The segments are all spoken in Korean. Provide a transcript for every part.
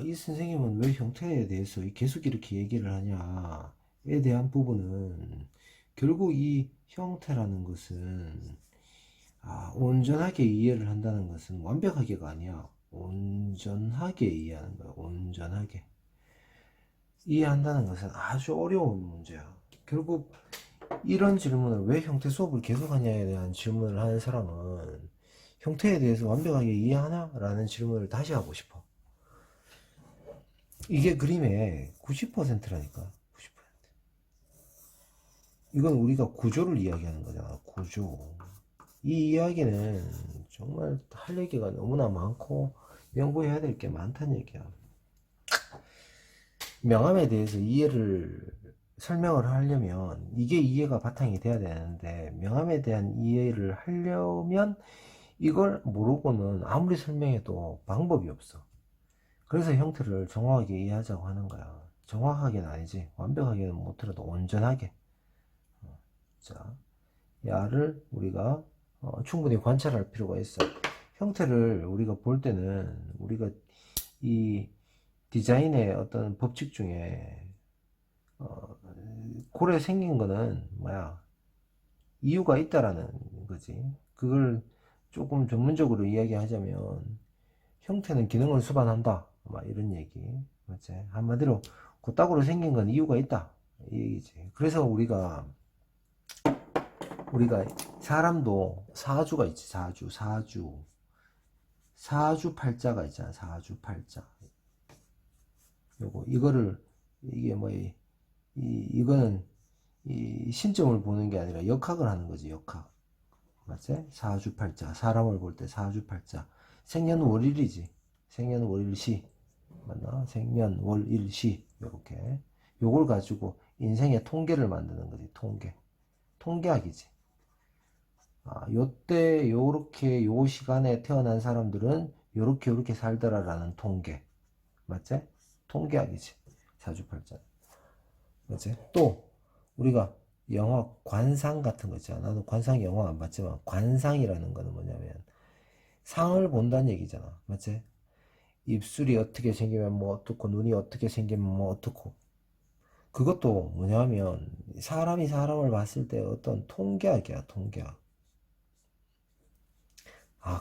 이 선생님은 왜 형태에 대해서 계속 이렇게 얘기를 하냐에 대한 부분은 결국 이 형태라는 것은 온전하게 이해를 한다는 것은 완벽하게가 아니야. 온전하게 이해하는 거야. 온전하게 이해한다는 것은 아주 어려운 문제야. 결국 이런 질문을 왜 형태 수업을 계속하냐에 대한 질문을 하는 사람은 형태에 대해서 완벽하게 이해하나? 라는 질문을 다시 하고 싶어. 이게 그림의 90%라니까. 90%. 이건 우리가 구조를 이야기하는 거잖아. 구조. 이 이야기는 정말 할 얘기가 너무나 많고 연구해야 될 게 많다는 얘기야. 명암에 대해서 이해를 설명을 하려면 이게 이해가 바탕이 돼야 되는데, 명암에 대한 이해를 하려면 이걸 모르고는 아무리 설명해도 방법이 없어. 그래서 형태를 정확하게 이해하자고 하는 거야. 정확하게는 아니지, 완벽하게는 못하더라도 온전하게. 자, 야를 우리가 충분히 관찰할 필요가 있어. 형태를 우리가 볼 때는 우리가 이 디자인의 어떤 법칙 중에 고래 생긴 거는 뭐야, 이유가 있다라는 거지. 그걸 조금 전문적으로 이야기하자면 형태는 기능을 수반한다, 막 이런 얘기. 맞지? 한마디로 그따구로 생긴 건 이유가 있다, 이 얘기지. 그래서 우리가 사람도 사주가 있지. 사주팔자가 있잖아. 사주팔자. 이거를 이게 뭐 이거는 이 신점을 보는 게 아니라 역학을 하는 거지. 역학. 맞지? 사주팔자. 사람을 볼 때 사주팔자. 생년월일이지. 생년월일시. 맞나? 생년월일시. 요렇게. 요걸 가지고 인생의 통계를 만드는 거지. 통계학이지. 요때 요렇게 요 시간에 태어난 사람들은 요렇게 살더라라는 통계. 맞지? 통계학이지. 사주팔자. 맞지? 또 우리가 영화 관상 같은 거 있잖아. 나도 관상 영화 안 봤지만 관상이라는 거는 뭐냐면 상을 본다는 얘기잖아. 맞지? 입술이 어떻게 생기면 뭐 어떻고, 눈이 어떻게 생기면 뭐 어떻고. 그것도 뭐냐면 사람이 사람을 봤을 때 어떤 통계학이야. 통계학.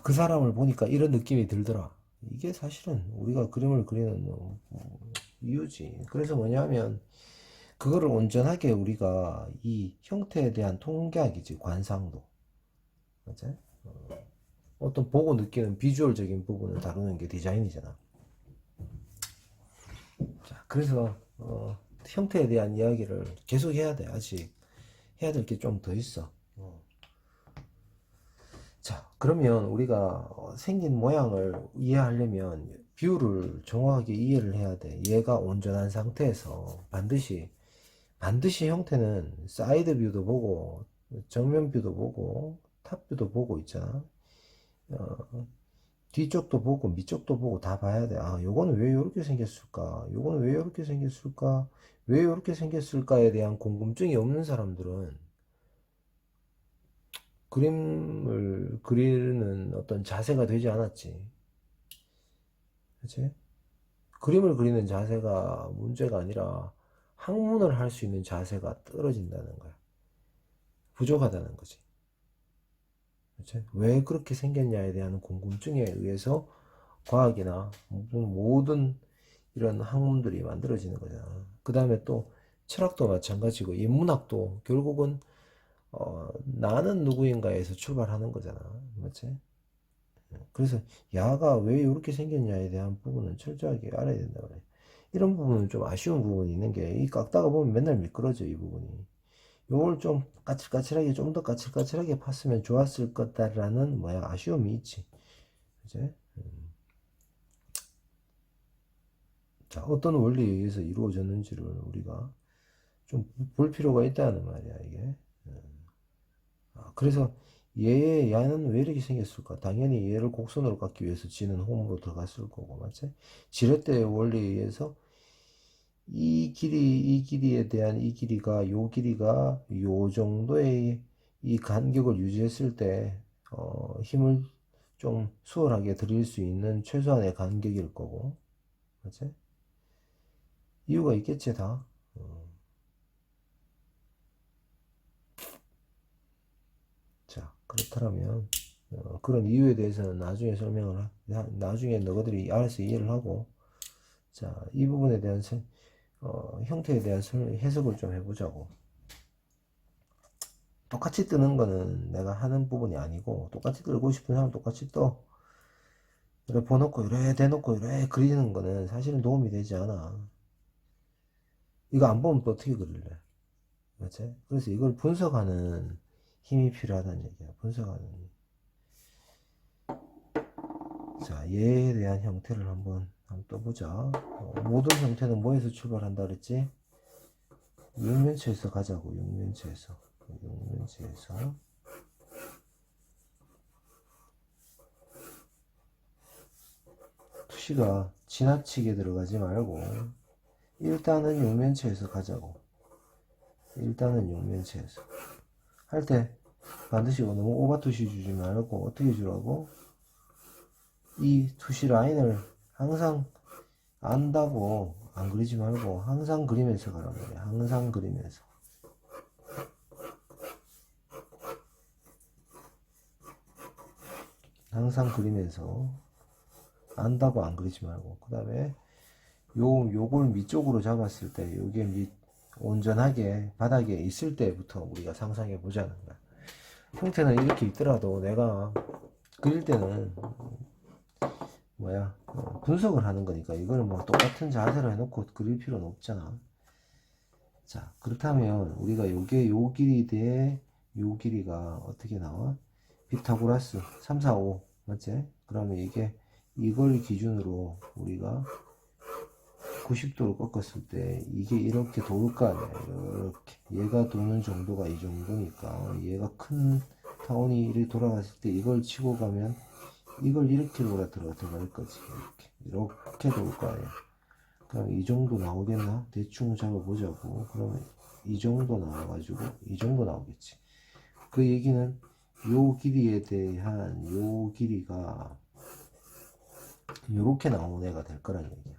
그 사람을 보니까 이런 느낌이 들더라. 이게 사실은 우리가 그림을 그리는 이유지. 그래서 뭐냐면 그거를 온전하게 우리가 이 형태에 대한 통계학이지. 관상도. 맞지? 어떤 보고 느끼는 비주얼적인 부분을 다루는 게 디자인이잖아. 자, 그래서 형태에 대한 이야기를 계속 해야 돼. 아직 해야 될 게 좀 더 있어. 자, 그러면 우리가 생긴 모양을 이해하려면 뷰를 정확하게 이해를 해야 돼. 얘가 온전한 상태에서 반드시 형태는 사이드 뷰도 보고 정면 뷰도 보고 탑 뷰도 보고 있잖아. 뒤쪽도 보고 밑쪽도 보고 다 봐야 돼. 요거는 왜 이렇게 생겼을까? 요거는 왜 이렇게 생겼을까? 왜 이렇게 생겼을까에 대한 궁금증이 없는 사람들은 그림을 그리는 어떤 자세가 되지 않았지. 그치? 그림을 그리는 자세가 문제가 아니라 학문을 할 수 있는 자세가 떨어진다는 거야. 부족하다는 거지. 그치? 왜 그렇게 생겼냐에 대한 궁금증에 의해서 과학이나 모든 이런 학문들이 만들어지는 거잖아. 그 다음에 또 철학도 마찬가지고 인문학도 결국은 나는 누구인가에서 출발하는 거잖아. 맞지? 그래서 야가 왜 이렇게 생겼냐에 대한 부분은 철저하게 알아야 된다 그래. 이런 부분은 좀 아쉬운 부분이 있는 게, 이 깎다가 보면 맨날 미끄러져, 이 부분이. 요걸 좀 까칠까칠하게, 좀 더 까칠까칠하게 팠으면 좋았을 거다라는 아쉬움이 있지. 그제? 자, 어떤 원리에 의해서 이루어졌는지를 우리가 좀 볼 필요가 있다는 말이야, 이게. 그래서 얘는 왜 이렇게 생겼을까? 당연히 얘를 곡선으로 깎기 위해서 지는 홈으로 들어갔을 거고, 맞지? 지렛대의 원리에 의해서 이 길이에 대한 이 길이가, 요 길이가 요 정도의 이 간격을 유지했을 때, 힘을 좀 수월하게 드릴 수 있는 최소한의 간격일 거고, 맞지? 이유가 있겠지, 다. 자, 그렇다면, 그런 이유에 대해서는 나중에 나중에 너희들이 알아서 이해를 하고, 자, 이 부분에 대한 형태에 대한 해석을 좀 해보자고. 똑같이 뜨는 거는 내가 하는 부분이 아니고, 똑같이 뜨고 싶은 사람 똑같이 떠. 이래 보놓고, 이래 대놓고, 이래 그리는 거는 사실은 도움이 되지 않아. 이거 안 보면 또 어떻게 그릴래? 맞지? 그래서 이걸 분석하는 힘이 필요하다는 얘기야. 분석하는 힘. 자, 얘에 대한 형태를 한번 떠보자. 모든 형태는 뭐에서 출발한다 그랬지? 육면체에서 가자고. 육면체에서 투시가 지나치게 들어가지 말고 일단은 육면체에서 가자고. 일단은 육면체에서 할 때 반드시 너무 오버 투시 주지 말고 어떻게 주라고? 이 투시 라인을 항상 안다고 안 그리지 말고 항상 그리면서 가란 말이야. 항상 그리면서. 항상 그리면서 안다고 안 그리지 말고. 그 다음에 요걸 밑쪽으로 잡았을 때 요게 온전하게 바닥에 있을 때부터 우리가 상상해 보자는 거야. 형태는 이렇게 있더라도 내가 그릴 때는 분석을 하는 거니까 이거는 뭐 똑같은 자세로 해놓고 그릴 필요는 없잖아. 자, 그렇다면 우리가 요게 요 길이 대 요 길이가 어떻게 나와? 피타고라스 3, 4, 5 맞지? 그러면 이걸 기준으로 우리가 90도로 꺾었을 때 이게 이렇게 도를 거 아니야. 이렇게 얘가 도는 정도가 이 정도니까 얘가 큰 타원이 이렇게 돌아갔을 때 이걸 치고 가면 이걸 이렇게 들어갈 거지. 이렇게 돌 거 아니야. 그럼 이 정도 나오겠나? 대충 잡아보자고. 그러면 이 정도 나와가지고 이 정도 나오겠지. 그 얘기는 요 길이에 대한 요 길이가 요렇게 나오는 애가 될 거란 얘기야.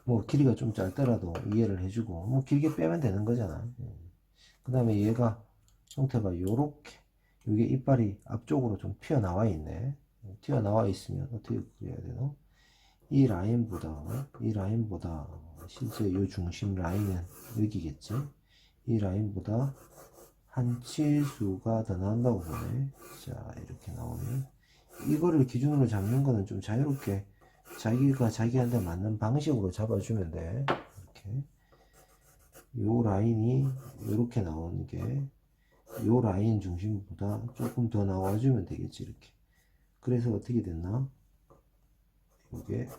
뭐 길이가 좀 짧더라도 이해를 해주고 뭐 길게 빼면 되는 거잖아. 그 다음에 얘가 형태가 요렇게 요게 이빨이 앞쪽으로 좀 튀어나와 있네. 튀어나와 있으면 어떻게 그려야 되노? 이 라인보다 실제 요 중심 라인은 여기겠지. 이 라인보다 한 치수가 더 나온다고 보네. 자, 이렇게 나오면 이거를 기준으로 잡는 거는 좀 자유롭게 자기가 자기한테 맞는 방식으로 잡아주면 돼. 이렇게 요 라인이 이렇게 나오는 게 요 라인 중심보다 조금 더 나와주면 되겠지. 이렇게. 그래서 어떻게 됐나? 요게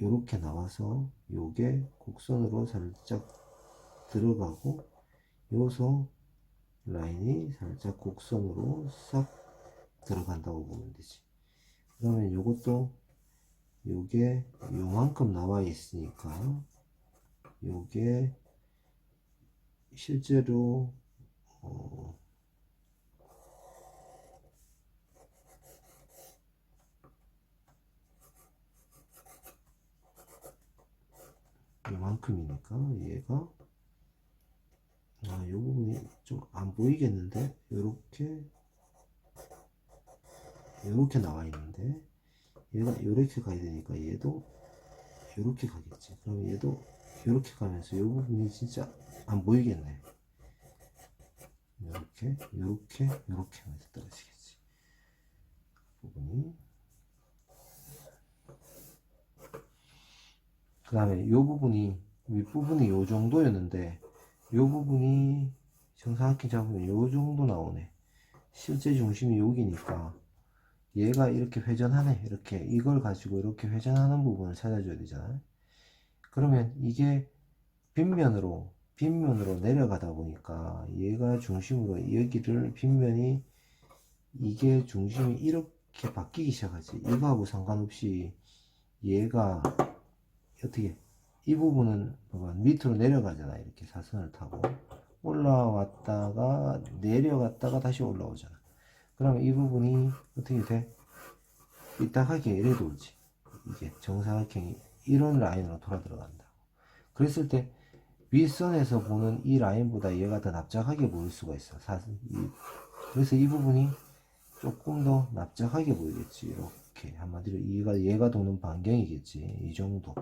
요렇게 나와서 요게 곡선으로 살짝 들어가고 요소 라인이 살짝 곡선으로 싹 들어간다고 보면 되지. 그러면 요것도 요게 요만큼 나와 있으니까 요게 실제로 요만큼이니까 얘가 요 부분이 좀 안 보이겠는데 요렇게 나와 있는데 얘가 요렇게 가야 되니까 얘도 요렇게 가겠지. 그럼 얘도 요렇게 가면서 요 부분이 진짜 안 보이겠네. 요렇게 하면서 떨어지겠지. 부분이. 그 다음에 요 부분이 윗부분이 요 정도였는데 요 부분이 정사각형 잡으면 요 정도 나오네. 실제 중심이 여기니까 얘가 이렇게 회전하네. 이렇게 이걸 가지고 이렇게 회전하는 부분을 찾아줘야 되잖아. 그러면 이게 빗면으로 내려가다 보니까 얘가 중심으로 여기를 빗면이 이게 중심이 이렇게 바뀌기 시작하지. 이거하고 상관없이 얘가 어떻게 이 부분은 봐봐 밑으로 내려가잖아. 이렇게 사선을 타고 올라왔다가 내려갔다가 다시 올라오잖아. 그러면 이 부분이 어떻게 돼? 삐딱하게 이래 돌지. 이게 정사각형이 이런 라인으로 돌아 들어간다. 그랬을 때 윗선에서 보는 이 라인보다 얘가 더 납작하게 보일 수가 있어. 그래서 이 부분이 조금 더 납작하게 보이겠지. 이렇게 한마디로 얘가 도는 반경이겠지. 이 정도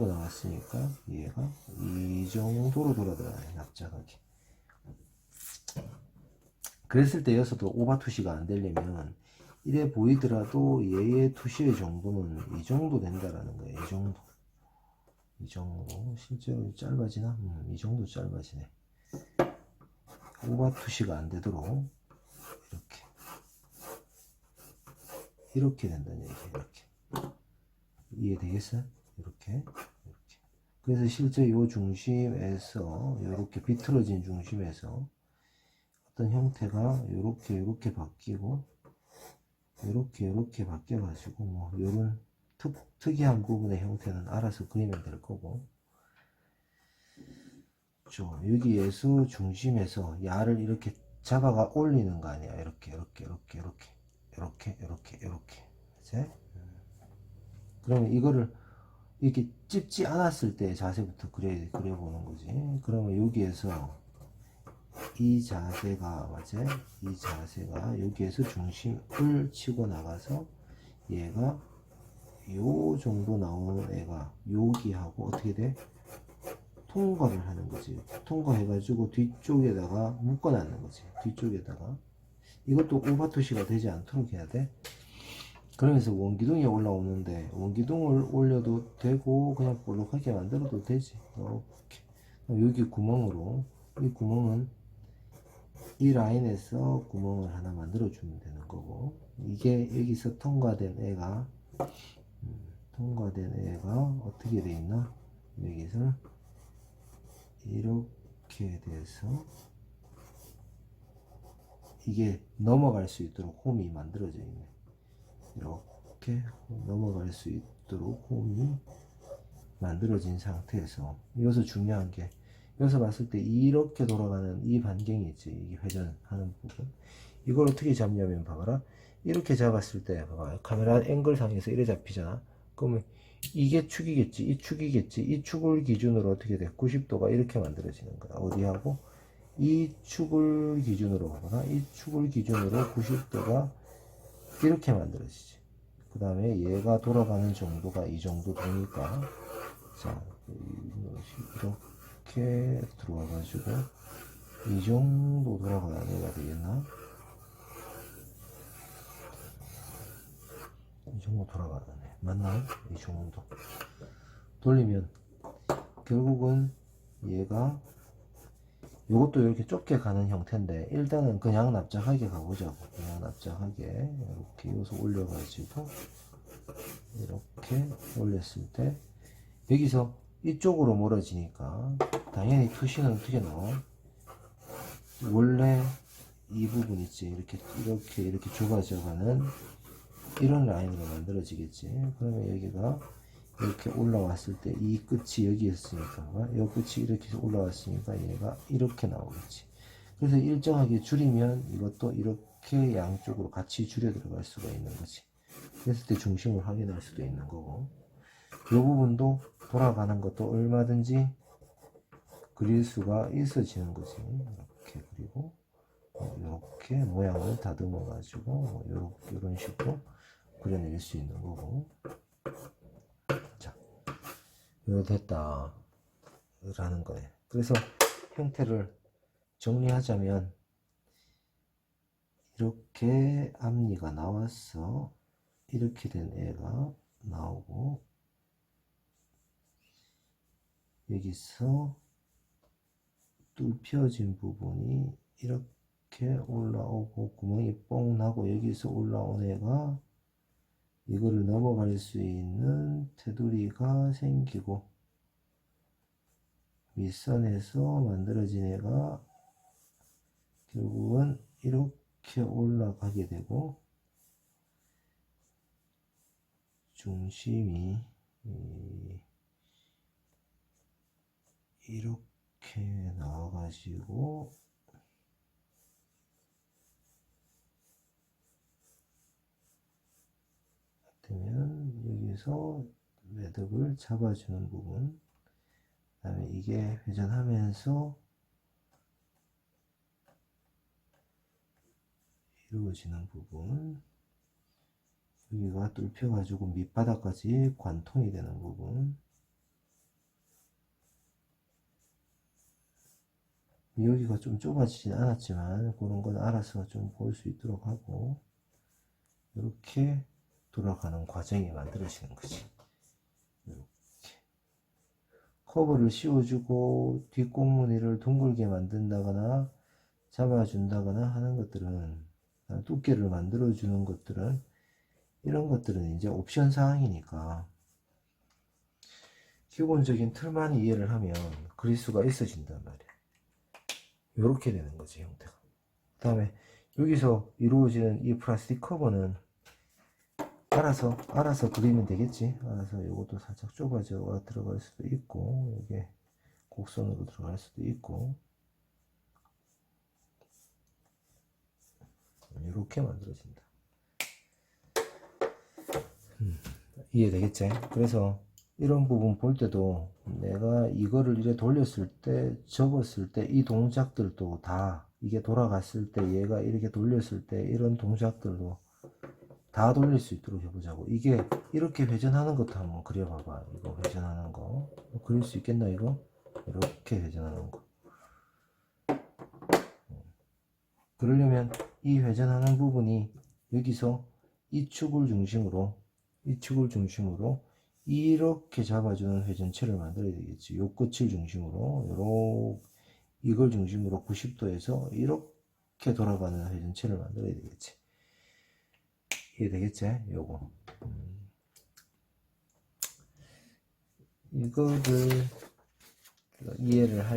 나왔으니까 얘가 이 정도로 돌아 들어가네. 납작하게. 그랬을 때 여기서도 오버투시가 안 되려면 이래 보이더라도 얘의 투시의 정도는 이 정도 된다라는 거예요. 이 정도 실제로 짧아지나? 이 정도 짧아지네. 오버투시가 안 되도록 이렇게 된다는 얘기예요. 이렇게 이해되겠어요? 이렇게. 그래서 실제 요 중심에서 이렇게 비틀어진 중심에서 어떤 형태가 이렇게 바뀌고 이렇게 바뀌어 가지고 뭐 요런 특이한 부분의 형태는 알아서 그리면 될 거고, 여기에서 중심에서 야를 이렇게 잡아가 올리는 거 아니야. 이렇게 그치? 그러면 이거를 이렇게 찝지 않았을 때 자세부터 그려보는 거지. 그러면 여기에서 이 자세가 맞지? 이 자세가 여기에서 중심을 치고 나가서 얘가 요 정도 나오는 애가 여기하고 어떻게 돼? 통과를 하는 거지. 통과해가지고 뒤쪽에다가 묶어놨는 거지. 뒤쪽에다가. 이것도 오버투시가 되지 않도록 해야 돼. 그러면서 원기둥이 올라오는데 원기둥을 올려도 되고 그냥 볼록하게 만들어도 되지. 이렇게. 여기 구멍으로, 이 구멍은 이 라인에서 구멍을 하나 만들어 주면 되는 거고, 이게 여기서 통과된 애가 어떻게 돼 있나? 여기서 이렇게 돼서 이게 넘어갈 수 있도록 홈이 만들어져 있네. 이렇게 넘어갈 수 있도록 홈이 만들어진 상태에서, 여기서 중요한 게, 여기서 봤을 때 이렇게 돌아가는 이 반경이 있지. 이게 회전하는 부분. 이걸 어떻게 잡냐면 봐봐라. 이렇게 잡았을 때 봐봐. 카메라 앵글 상에서 이래 잡히잖아. 그러면 이게 축이겠지. 이 축이겠지. 이 축을 기준으로 어떻게 돼? 90도가 이렇게 만들어지는 거야. 어디하고? 이 축을 기준으로 봐봐라. 이 축을 기준으로 90도가 이렇게 만들어지지. 그 다음에 얘가 돌아가는 정도가 이 정도 되니까, 자, 이렇게 들어와가지고 이 정도 돌아가야 되겠나? 이 정도 돌아가네. 맞나? 이 정도 돌리면 결국은 얘가, 이것도 이렇게 좁게 가는 형태인데 일단은 그냥 납작하게 가보자고. 그냥 납작하게 이렇게 여기서 올려가지고 이렇게 올렸을 때 여기서 이쪽으로 멀어지니까 당연히 투시는 어떻게 나와? 원래 이 부분 있지. 이렇게 좁아져가는 이런 라인으로 만들어지겠지. 그러면 여기가 이렇게 올라왔을 때 이 끝이 여기였으니까, 이 끝이 이렇게 올라왔으니까 얘가 이렇게 나오겠지. 그래서 일정하게 줄이면 이것도 이렇게 양쪽으로 같이 줄여 들어갈 수가 있는 거지. 그랬을 때 중심을 확인할 수도 있는 거고, 이 부분도 돌아가는 것도 얼마든지 그릴 수가 있어지는 거지. 이렇게 그리고 이렇게 모양을 다듬어 가지고 이런 식으로 그려낼 수 있는 거고. 자, 이거 됐다 라는 거네. 그래서 형태를 정리하자면 이렇게 앞니가 나왔어. 이렇게 된 애가 나오고, 여기서 뚫혀진 부분이 이렇게 올라오고 구멍이 뽕 나고, 여기서 올라온 애가 이거를 넘어갈 수 있는 테두리가 생기고, 윗선에서 만들어진 애가 결국은 이렇게 올라가게 되고 중심이 이렇게 나와가지고 되면 여기서 매듭을 잡아주는 부분, 그 다음에 이게 회전하면서 이루어지는 부분, 여기가 뚫혀가지고 밑바닥까지 관통이 되는 부분, 여기가 좀 좁아지진 않았지만 그런 건 알아서 좀 볼 수 있도록 하고 이렇게 돌아가는 과정이 만들어지는 거지. 이렇게 커브를 씌워주고 뒷꽁무니를 둥글게 만든다거나 잡아준다거나 하는 것들은, 두께를 만들어주는 것들은, 이런 것들은 이제 옵션 사항이니까 기본적인 틀만 이해를 하면 그릴 수가 있어진단 말이야. 이렇게 되는 거지, 형태가. 그 다음에 여기서 이루어지는 이 플라스틱 커버는 알아서 그리면 되겠지. 알아서 이것도 살짝 좁아져 들어갈 수도 있고, 이게 곡선으로 들어갈 수도 있고, 이렇게 만들어진다. 이해되겠지? 그래서 이런 부분 볼 때도 내가 이거를 이렇게 돌렸을 때, 접었을 때 이 동작들도 다, 이게 돌아갔을 때, 얘가 이렇게 돌렸을 때 이런 동작들도 다 돌릴 수 있도록 해보자고. 이게 이렇게 회전하는 것도 한번 그려봐봐. 이거 회전하는 거 그릴 수 있겠나? 이거 이렇게 회전하는 거. 그러려면 이 회전하는 부분이 여기서 이 축을 중심으로 이렇게 잡아주는 회전체를 만들어야 되겠지. 요 끝을 중심으로 이걸 중심으로 90도에서 이렇게 돌아가는 회전체를 만들어야 되겠지. 이해되겠지? 요거 이거를 이해를 할